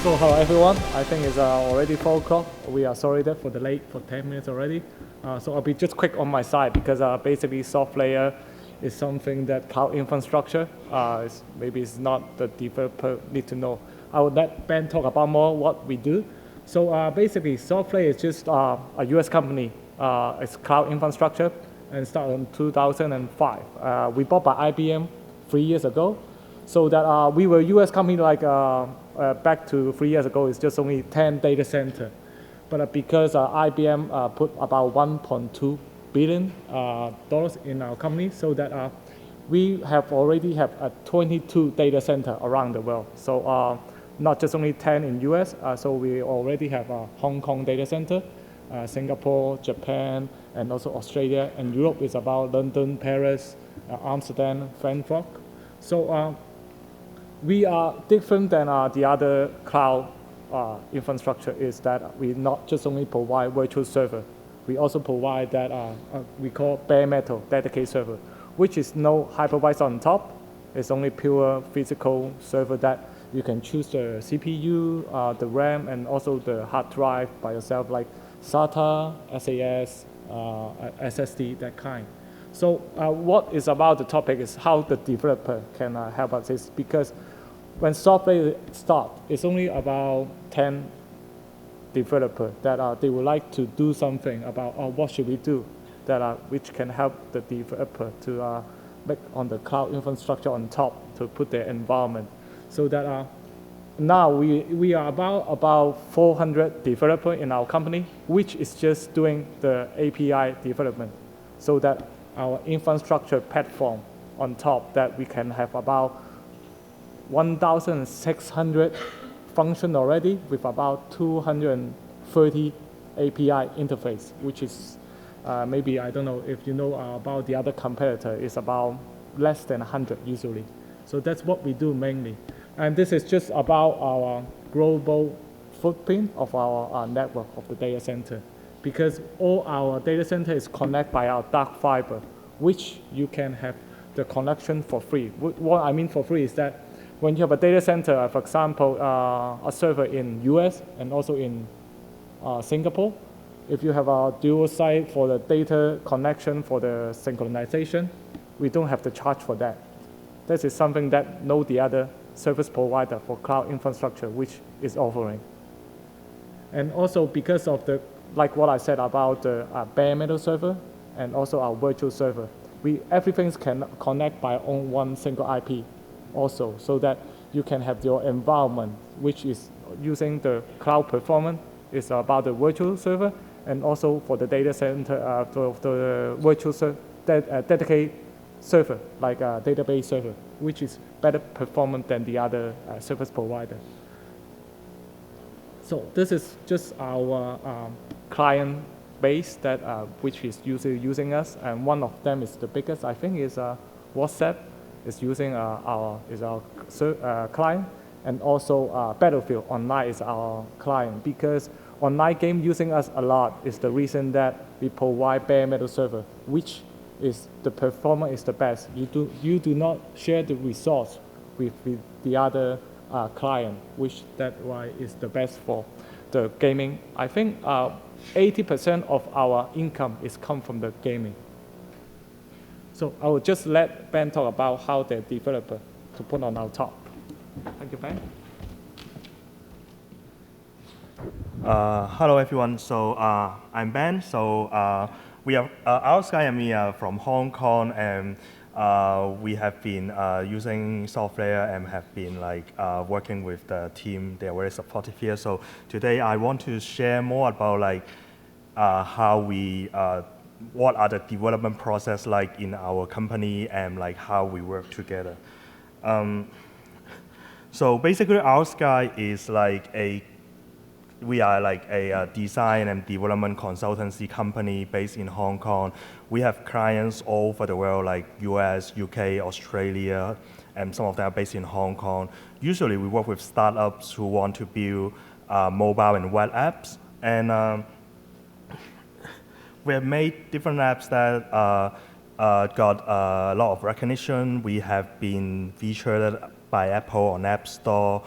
So hello everyone, I think it's already 4 o'clock. We are sorry that for the late for 10 minutes already. So I'll be just quick on my side because basically SoftLayer is something that cloud infrastructure maybe it's not the developer need to know. I will let Ben talk about more what we do. So basically SoftLayer is just a US company. It's cloud infrastructure and started in 2005. We bought by IBM 3 years ago. So that we were a US company like back to 3 years ago, it's just only 10 data center. But because IBM put about $1.2 billion in our company, so that we have already have 22 data center around the world. So not just only 10 in US, so we already have a Hong Kong data center, Singapore, Japan, and also Australia, and Europe is about London, Paris, Amsterdam, Frankfurt. So we are different than the other cloud infrastructure is that we not just only provide virtual server, we also provide that we call bare metal dedicated server, which is no hypervisor on top. It's only pure physical server that you can choose the CPU, the RAM, and also the hard drive by yourself, like SATA, SAS, SSD, that kind. So what is about the topic is how the developer can help us is because when SoftLayer start, it's only about 10 developers that they would like to do something about what should we do that which can help the developer to make on the cloud infrastructure on top to put their environment. So that now we are about 400 developers in our company, which is just doing the API development, so that our infrastructure platform on top that we can have about 1,600 function already with about 230 API interface, which is maybe, I don't know if you know about the other competitor, is about less than 100 usually. So that's what we do mainly. And this is just about our global footprint of our network of the data center, because all our data center is connected by our dark fiber, which you can have the connection for free. What I mean for free is that when you have a data center, for example, a server in US and also in Singapore, if you have a dual site for the data connection for the synchronization, we don't have to charge for that. This is something that no the other service provider for cloud infrastructure which is offering. And also because of the, like what I said about the bare metal server and also our virtual server, everything can connect by on one single IP also, so that you can have your environment which is using the cloud performance is about the virtual server, and also for the data center for the virtual dedicated server like a database server, which is better performant than the other service provider. So this is just our client base that which is usually using us, and one of them is the biggest, I think, is WhatsApp is using our client, and also Battlefield Online is our client, because online game using us a lot is the reason that we provide bare metal server, which is the performance is the best. You do not share the resource with the other client, which that why is the best for the gaming. I think 80% of our income is come from the gaming. So I will just let Ben talk about how the developer to put on our top. Thank you, Ben. Hello everyone. So I'm Ben. So we are Oursky and me are from Hong Kong, and we have been using SoftLayer and have been working with the team. They are very supportive here. So today I want to share more about how we what are the development process like in our company, and how we work together. So basically, Oursky is we are a design and development consultancy company based in Hong Kong. We have clients all over the world, like US, UK, Australia, and some of them are based in Hong Kong. Usually we work with startups who want to build mobile and web apps. And we have made different apps that got a lot of recognition. We have been featured by Apple on App Store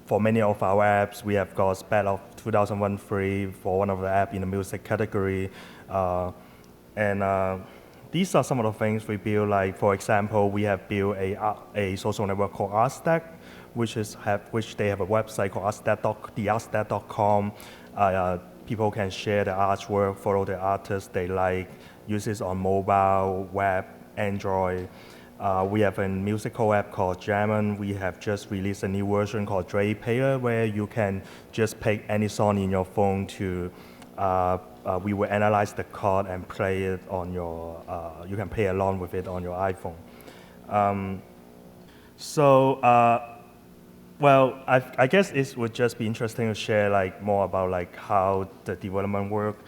for many of our apps, we have got spec of 2013 for one of the app in the music category. And these are some of the things we build. Like, for example, we have built a social network called Artstack, which they have a website called theartstack.com. People can share the artwork, follow the artists they like, use it on mobile, web, Android. We have a musical app called Jammin. We have just released a new version called Dray Player, where you can just pick any song in your phone to, we will analyze the chord and play it on your, you can play along with it on your iPhone. Well, I guess it would just be interesting to share like more about like how the development work.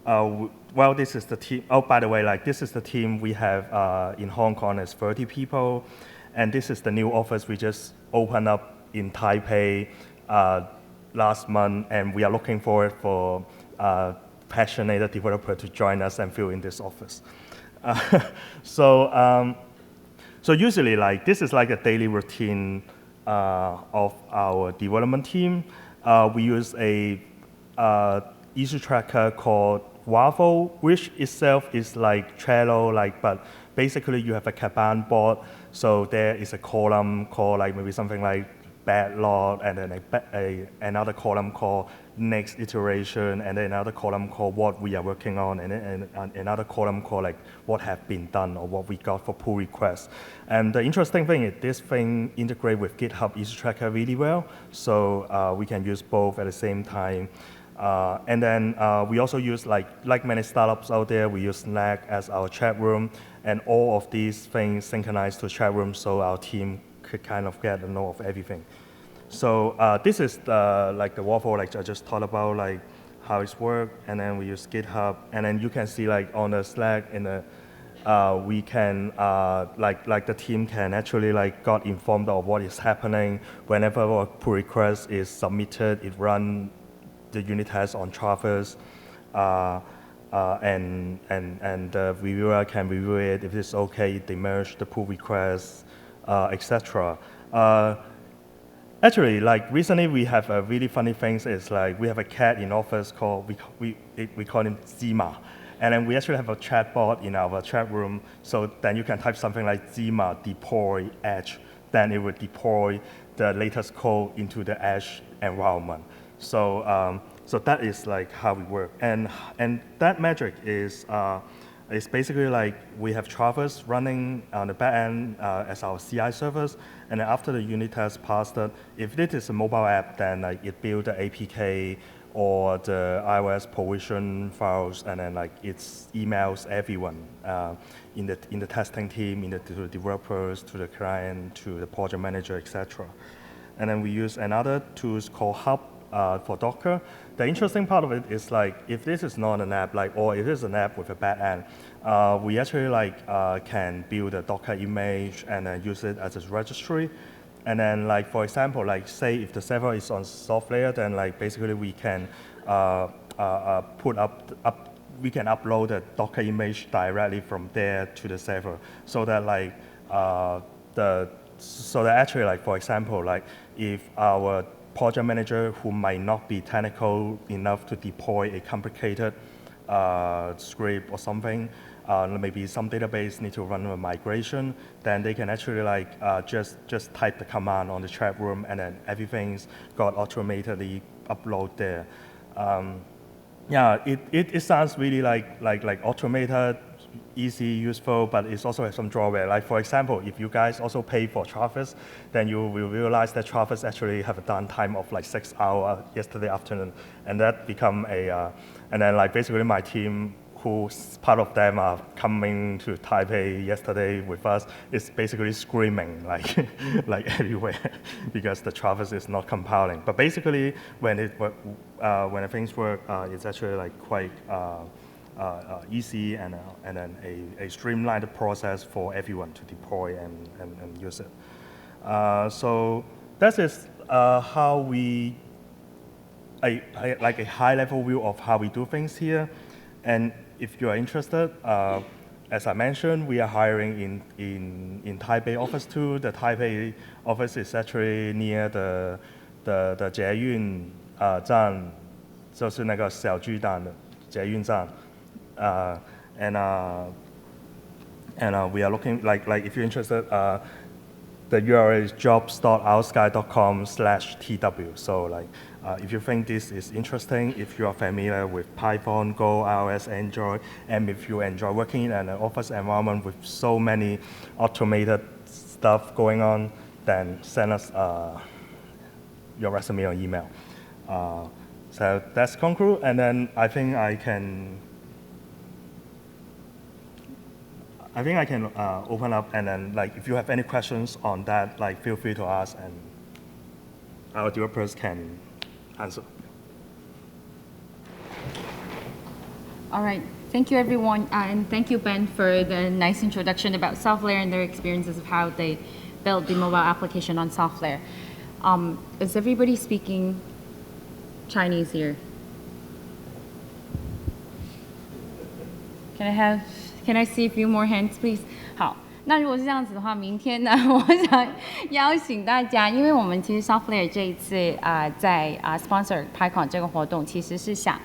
Well, this is the team. Oh, by the way, like this is the team we have in Hong Kong. It's 30 people, and this is the new office we just opened up in Taipei last month, and we are looking forward for passionate developer to join us and fill in this office. So usually, like this is like a daily routine of our development team. We use a issue tracker called Waffle, which itself is like Trello, but basically you have a Kanban board. So there is a column called like maybe something like backlog, and then another column called next iteration, and then another column called what we are working on, and then another column called like what have been done or what we got for pull requests. And the interesting thing is this thing integrates with GitHub issue tracker really well, so we can use both at the same time. And then we also use, like many startups out there, we use Slack as our chat room, and all of these things synchronize to chat room so our team could kind of get a know of everything. So this is the waffle, like I just talked about, like how it's work, and then we use GitHub, and then you can see like on the Slack in the we can like the team can actually like got informed of what is happening whenever a pull request is submitted. It run the unit test on Traverse, and the reviewer can review it. If it's okay, they merge the pull requests, etc. Actually, like recently we have a really funny thing. Is like we have a cat in office called we call him Zima, and then we actually have a chatbot in our chat room. So then you can type something like Zima deploy Edge, then it will deploy the latest code into the Edge environment. So so that is like how we work, and that metric is basically like we have Traverse running on the back end as our CI service, and then after the unit test passed, if it is a mobile app, then like it builds the APK or the iOS provision files, and then like it emails everyone in the testing team, to the developers, to the client, to the project manager, etc. And then we use another tools called Hub for Docker. The interesting part of it is like if this is not an app, or if it's an app with a back end, we actually can build a Docker image and then use it as a registry. And then like for example, like say if the server is on SoftLayer, then like basically we can we can upload the Docker image directly from there to the server, so that actually like for example, like if our project manager who might not be technical enough to deploy a complicated script or something, maybe some database need to run a migration, then they can actually just type the command on the chat room, and then everything's got automatically upload there. Yeah, it sounds really like automated, easy, useful, but it also has some drawback. Like for example, if you guys also pay for Traverse, then you will realize that Traverse actually have a downtime of like 6 hours yesterday afternoon, and that become and then like basically my team, who part of them are coming to Taipei yesterday with us, is basically screaming like everywhere because the Traverse is not compiling. But basically, when things work, it's actually like quite easy and then a streamlined process for everyone to deploy and use it. So that is how we like a high-level view of how we do things here. And if you are interested, as I mentioned, we are hiring in Taipei office too. The Taipei office is actually near the 的捷运站，就是那个小巨蛋的捷运站，and we are looking like if you're interested, the URL is jobs.oursky.com/tw. So like if you think this is interesting, if you are familiar with Python, Go, iOS, Android, and if you enjoy working in an office environment with so many automated stuff going on, then send us your resume or email. So that's conclude, and then I think I can open up, and then like if you have any questions on that, like feel free to ask, and our developers can answer. All right, thank you everyone, and thank you Ben for the nice introduction about SoftLayer and their experiences of how they built the mobile application on SoftLayer. Is everybody speaking Chinese here? Can I see a few more hands, please? 好，那如果是这样子的话，明天呢，我想邀请大家，因为我们其实 SoftLayer 这一次在sponsor PyCon 这个活动，其实是想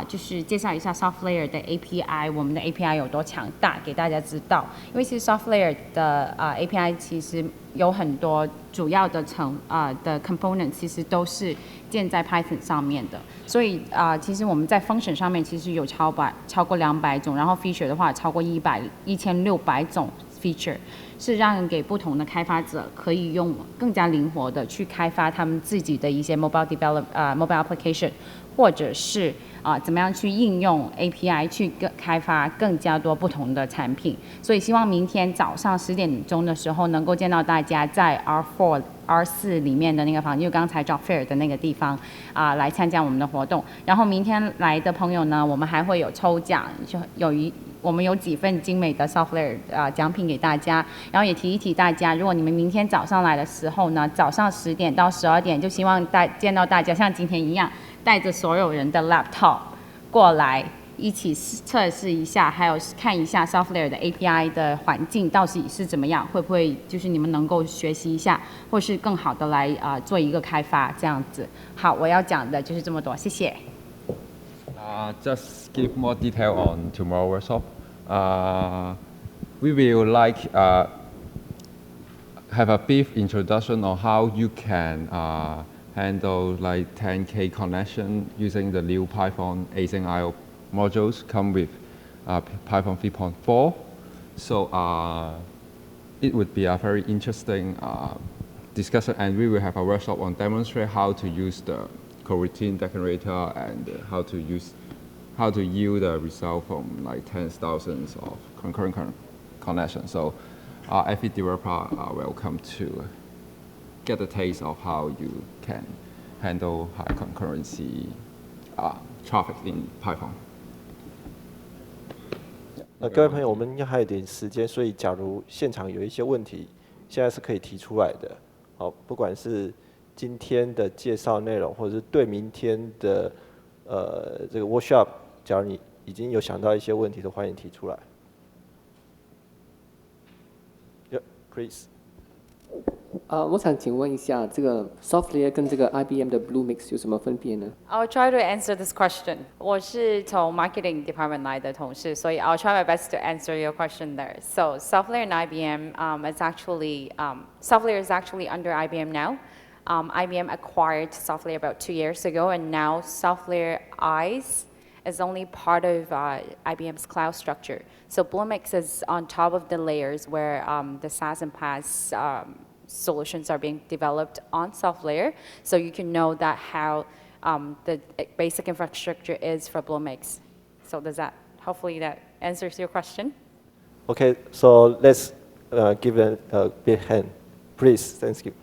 就是介绍一下 SoftLayer 的 API， 我们的 API 有多强大，给大家知道。因为其实 SoftLayer 的API 其实有很多主要的的 component 其实都是建在 Python 上面的，所以其实我们在 function 上面其实有超过200种，然后 feature 的话超过1600种 feature， 是让给不同的开发者可以用更加灵活的去开发他们自己的一些 mobile application， 或者是怎么样去应用 API 去开发更加多不同的产品。所以希望明天早上10点钟的时候能够见到大家在 R4 里面的那个房间，就刚才 Job Fair 的那个地方来参加我们的活动。然后明天来的朋友呢，我们还会有抽奖，我们有几份精美的 SoftLayer 奖品给大家。然后也提一提大家，如果你们明天早上来的时候呢，早上10点到12点，就希望见到大家像今天一样，带着所有人的 laptop 过来一起测试一下，还有看一下 SoftLayer 的 API 的环境到底是怎么样，会不会就是你们能够学习一下，或是更好的来做一个开发这样子。好，我要讲的就是这么多，谢谢。Just give more detail on tomorrow workshop. We will have a brief introduction on how you can handle like 10K connection using the new Python async IO modules come with Python 3.4. So it would be a very interesting discussion, and we will have a workshop on demonstrate how to use the coroutine decorator and how to yield the result from like tens thousands of concurrent connections. So every developer are welcome to get a taste of how you can handle high concurrency traffic in Python. 各位朋友，我们还有点时间，所以假如现场有一些问题，现在是可以提出来的。好，不管是今天的介绍内容，或者是对明天的这个 workshop， 假如你已经有想到一些问题，都欢迎提出来。Yeah, please. 我想请问一下，这个 SoftLayer 跟这个 IBM 的 Bluemix 有什么分别呢？ I'll try to answer this question. 我是从 marketing department 来的同事，所以 I'll try my best to answer your question there. So SoftLayer and IBM SoftLayer is actually under IBM now. IBM acquired SoftLayer about 2 years ago, and now SoftLayer ICE is only part of IBM's cloud structure. So Bluemix is on top of the layers where the SaaS and PaaS solutions are being developed on SoftLayer. So you can know that how the basic infrastructure is for Bluemix. So hopefully that answers your question. Okay, so let's give a big hand, please. Thank you.